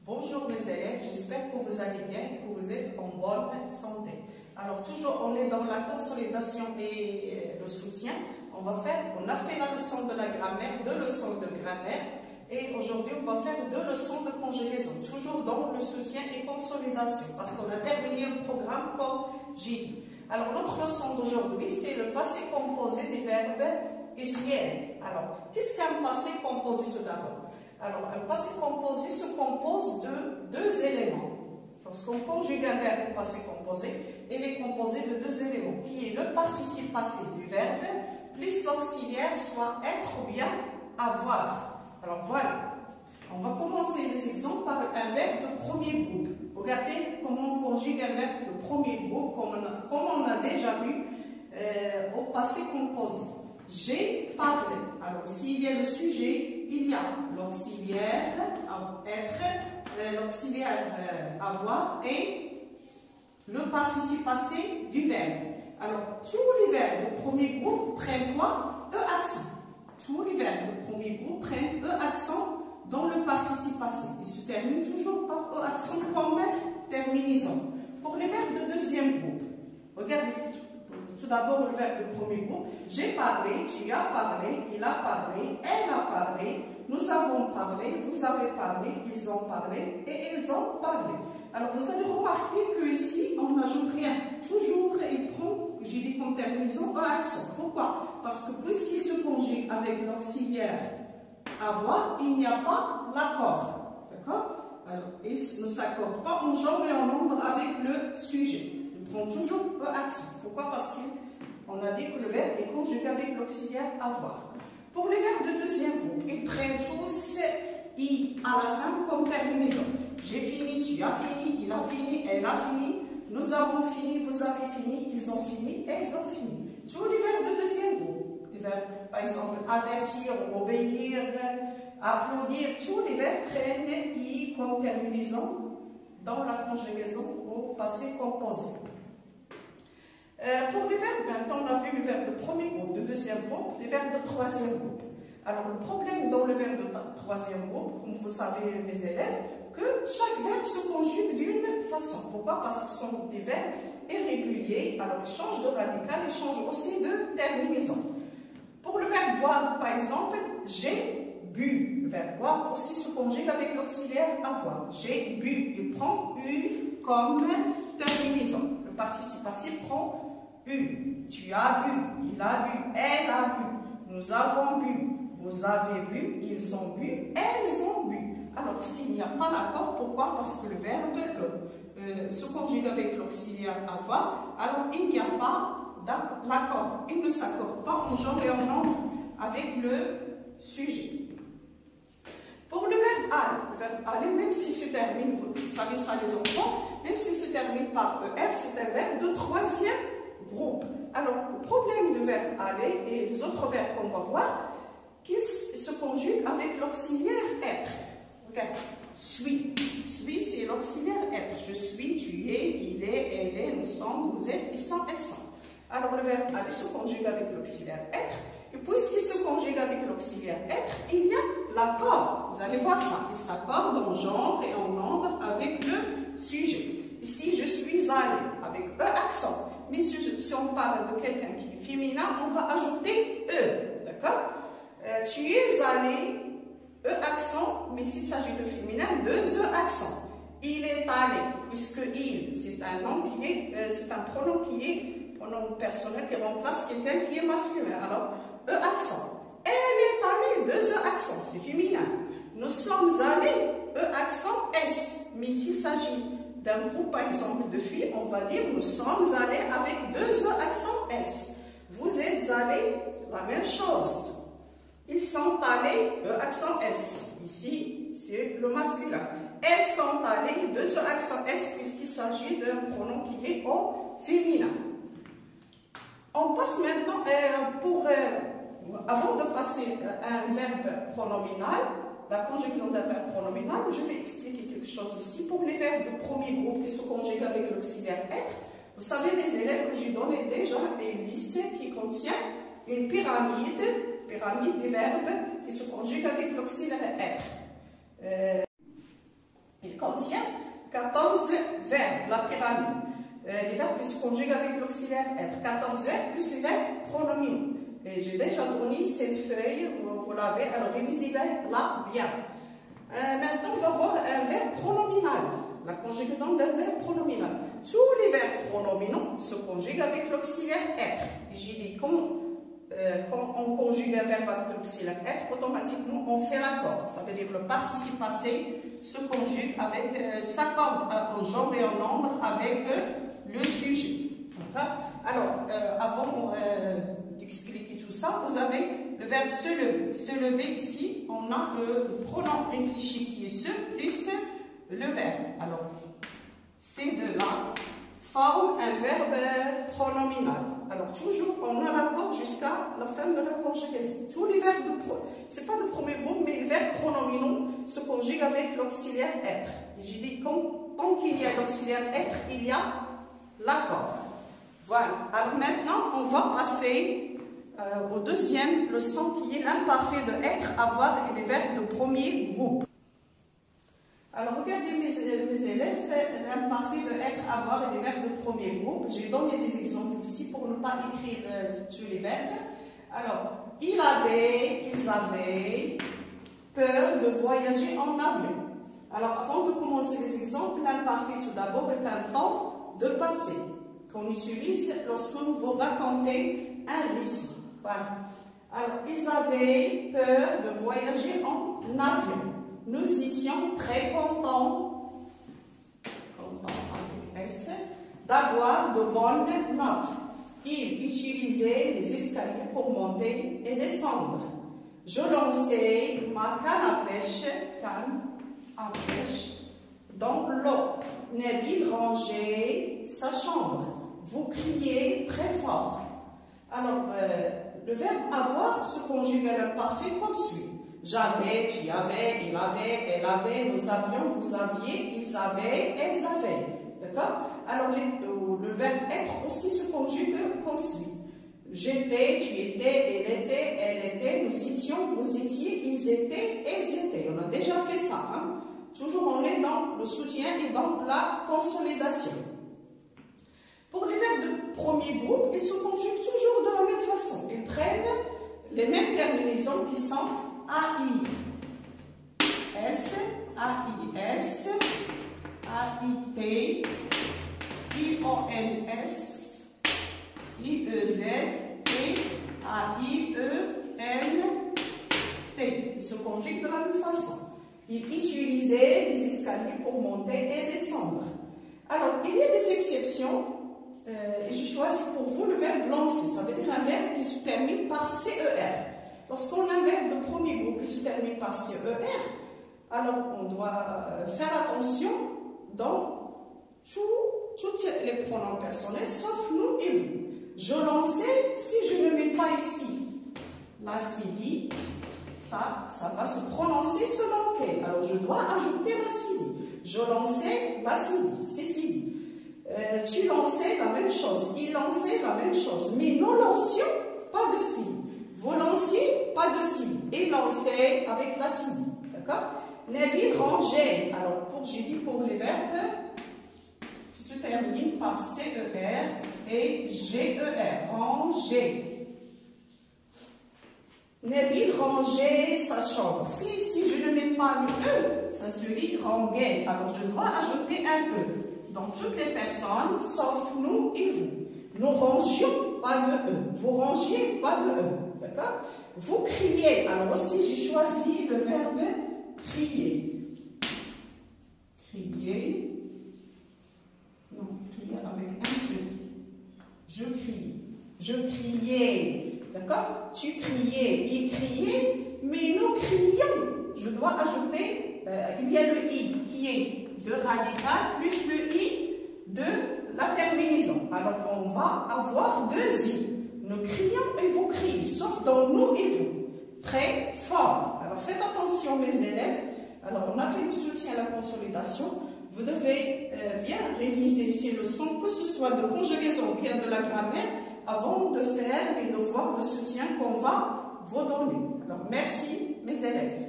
Bonjour mes élèves, j'espère que vous allez bien et que vous êtes en bonne santé. Alors toujours on est dans la consolidation et le soutien. On a fait la leçon de la grammaire, 2 leçons de grammaire et aujourd'hui on va faire 2 leçons de conjugaison, toujours dans le soutien et consolidation parce qu'on a terminé le programme comme j'ai dit. Alors notre leçon d'aujourd'hui c'est le passé composé des verbes usuels. Alors qu'est-ce qu'un passé composé tout d'abord? Alors, un passé composé se compose de 2 éléments. Lorsqu'on conjugue un verbe au passé composé, il est composé de 2 éléments, qui est le participe passé du verbe, plus l'auxiliaire, soit être ou bien avoir. Alors voilà, on va commencer les exemples par un verbe de premier groupe. Regardez comment on conjugue un verbe de premier groupe, comme on a déjà vu au passé composé. J'ai parlé. Alors, s'il y a le sujet, il y a l'auxiliaire être, l'auxiliaire avoir et le participe passé du verbe. Alors, tous les verbes de premier groupe prennent quoi? E accent. Tous les verbes de premier groupe prennent E accent dans le participe passé. Ils se terminent toujours par E accent comme terminaison. Pour les verbes de deuxième groupe, regardez tout d'abord le verbe de premier groupe. J'ai parlé, tu as parlé, il a parlé, elle a parlé, nous avons parlé, vous avez parlé, ils ont parlé et ils ont parlé. Alors vous allez remarquer que ici on n'ajoute rien. Toujours il prend, j'ai dit comme terminaison, un accent. Pourquoi? Parce que puisqu'il se conjugue avec l'auxiliaire avoir, il n'y a pas l'accord. D'accord? Alors il ne s'accorde pas en genre et en nombre avec le sujet. Il prend toujours un accent. Pourquoi? Parce qu'on a dit que le verbe est conjugué avec l'auxiliaire avoir. Pour les verbes de deuxième groupe, ils prennent tous I à la fin comme terminaison. J'ai fini, tu as fini, il a fini, elle a fini, nous avons fini, vous avez fini, ils ont fini, elles ont fini. Tous les verbes de deuxième groupe. Les verbes, par exemple, avertir, obéir, applaudir, tous les verbes prennent I comme terminaison dans la conjugaison au passé composé. Pour les verbes, maintenant on a vu le verbe de premier groupe, de deuxième groupe, les verbes de troisième groupe. Alors le problème dans le verbe de troisième groupe, comme vous savez mes élèves, que chaque verbe se conjugue d'une façon. Pourquoi? Parce que ce sont des verbes irréguliers, alors ils changent de radical, ils changent aussi de terminaison. Pour le verbe boire, par exemple, j'ai bu. Le verbe boire aussi se conjugue avec l'auxiliaire avoir. J'ai bu, il prend U comme terminaison. Le participe passé prend U. Tu as bu, il a bu, elle a bu, nous avons bu, vous avez bu, ils ont bu, elles ont bu. Alors ici, il n'y a pas d'accord. Pourquoi? Parce que le verbe se conjugue avec l'auxiliaire avoir. Alors il n'y a pas l'accord. Il ne s'accorde pas en genre et en nombre avec le sujet. Pour le verbe aller, même s'il se termine, vous savez ça les enfants, même s'il se termine par ER, c'est un verbe de troisième groupe. Alors, le problème du verbe aller et les autres verbes qu'on va voir, qu'ils se conjuguent avec l'auxiliaire être. Regarde, suis. Suis, c'est l'auxiliaire être. Je suis, tu es, il est, elle est, nous sommes, vous êtes, ils sont, elles sont. Alors, le verbe aller se conjugue avec l'auxiliaire être. Et puisqu'il se conjugue avec l'auxiliaire être, il y a l'accord. Vous allez voir ça. Il s'accorde en genre et en nombre avec le sujet. Ici, je suis allé avec E accent. Mais si on parle de quelqu'un qui est féminin, on va ajouter E. D'accord? Tu es allé, E accent, mais s'il s'agit de féminin, 2 E accents. Il est allé, puisque il, c'est un nom qui est, c'est un pronom qui est pronom personnel qui remplace quelqu'un qui est masculin. Alors, E accent. Elle est allée, 2 E accents, c'est féminin. Nous sommes allés, E accent S. Mais s'il s'agit d'un groupe, par exemple, de filles, on va dire nous sommes allés avec 2 E accent S. Vous êtes allés, la même chose. Ils sont allés, E accent S. Ici, c'est le masculin. Elles sont allées, 2 E accent S, puisqu'il s'agit d'un pronom qui est au féminin. On passe maintenant, avant de passer à un verbe pronominal, la conjugaison d'un verbe pronominal, je vais expliquer quelque chose ici. Pour les verbes de premier groupe qui se conjuguent avec l'auxiliaire être, vous savez, les élèves, que j'ai donné déjà une liste qui contient une pyramide des verbes qui se conjuguent avec l'auxiliaire être. Il des verbes qui se conjuguent avec l'auxiliaire être. 14 verbes plus les verbes pronominaux. Et j'ai déjà donné cette feuille, vous l'avez, alors révisez-la bien. Maintenant, on va voir un verbe pronominal, la conjugaison d'un verbe pronominal. Tous les verbes pronominaux se conjuguent avec l'auxiliaire être. J'ai dit quand on conjugue un verbe avec l'auxiliaire être, automatiquement on fait l'accord. Ça veut dire que le participe passé se conjugue avec, s'accorde en genre et en nombre avec le sujet. Alors, avant d'expliquer tout ça, vous avez le verbe se lever. Se lever ici, on a le pronom réfléchi qui est se plus le verbe. Alors, ces deux-là forment un verbe pronominal. Alors, toujours, on a l'accord jusqu'à la fin de la conjugaison. Tous les verbes c'est pas de premier groupe, mais les verbes pronominaux se conjuguent avec l'auxiliaire être. J'ai dit, tant qu'il y a l'auxiliaire être, il y a l'accord. Voilà. Alors maintenant, on va passer au deuxième leçon qui est l'imparfait de être, avoir et des verbes de premier groupe. Alors regardez mes élèves, l'imparfait de être, avoir et des verbes de premier groupe. J'ai donné des exemples ici pour ne pas écrire tous les verbes. Alors, ils avaient peur de voyager en avion. Alors avant de commencer les exemples, l'imparfait tout d'abord est un temps de passé qu'on utilise lorsque vous racontez un récit. Voilà. Alors, ils avaient peur de voyager en avion. Nous étions très contents avec S, d'avoir de bonnes notes. Ils utilisaient les escaliers pour monter et descendre. Je lançais ma canne à pêche, dans l'eau. Nabil rangeait sa chambre. Vous criez très fort. Alors, le verbe avoir se conjugue à l'imparfait comme suit. J'avais, tu avais, il avait, elle avait, nous avions, vous aviez, ils avaient, elles avaient. D'accord? Alors, le verbe être aussi se conjugue comme suit. J'étais, tu étais, elle était, nous étions, vous étiez, ils étaient, elles étaient. On a déjà fait ça. Hein? Toujours, on est dans le soutien et dans la consolidation. Pour les verbes de premier groupe, ils se conjuguent toujours de la même façon. Ils prennent les mêmes terminaisons qui sont AIS, AIS, AIT, IONS, IEZ et AIENT. Ils se conjuguent de la même façon. Ils utilisaient les escaliers pour monter et descendre. Alors, il y a des exceptions. J'ai choisi pour vous le verbe lancer. Ça veut dire un verbe qui se termine par CER. Lorsqu'on a un verbe de premier groupe qui se termine par CER, alors on doit faire attention dans tous les pronoms personnels, sauf nous et vous. Je lançais, si je ne mets pas ici la CD, ça va se prononcer selon quel. Alors je dois ajouter la CD. Je lançais la CD, c'est CD. Tu lançais la même chose, il lançait la même chose, mais nous lancions pas de CD. Vous lanciez pas de CD. Il lançait avec la CD. D'accord? Nabil rangeait. Alors, j'ai dit pour les verbes qui se terminent par CER et GER. Ranger. Nabil rangeait sa chambre. Si je ne mets pas le E, ça se lit ranguait. Alors, je dois ajouter un E. Donc, toutes les personnes, sauf nous et vous. Nous rangions pas de E. Vous rangiez pas de E. D'accord? Vous criez. Alors aussi, j'ai choisi le verbe crier. Crier. Non, crier avec un seul. Je crie. Je criais. D'accord? Tu criais. Il criait, mais nous crions. Je dois ajouter, il y a le I qui est de radical plus le I de la terminaison. Alors, on va avoir deux I. Nous crions et vous criez, sauf dans nous et vous. Très fort. Alors, faites attention, mes élèves. Alors, on a fait le soutien à la consolidation. Vous devez bien réviser ces leçons, que ce soit de conjugaison ou bien de la grammaire, avant de faire les devoirs de soutien qu'on va vous donner. Alors, merci, mes élèves.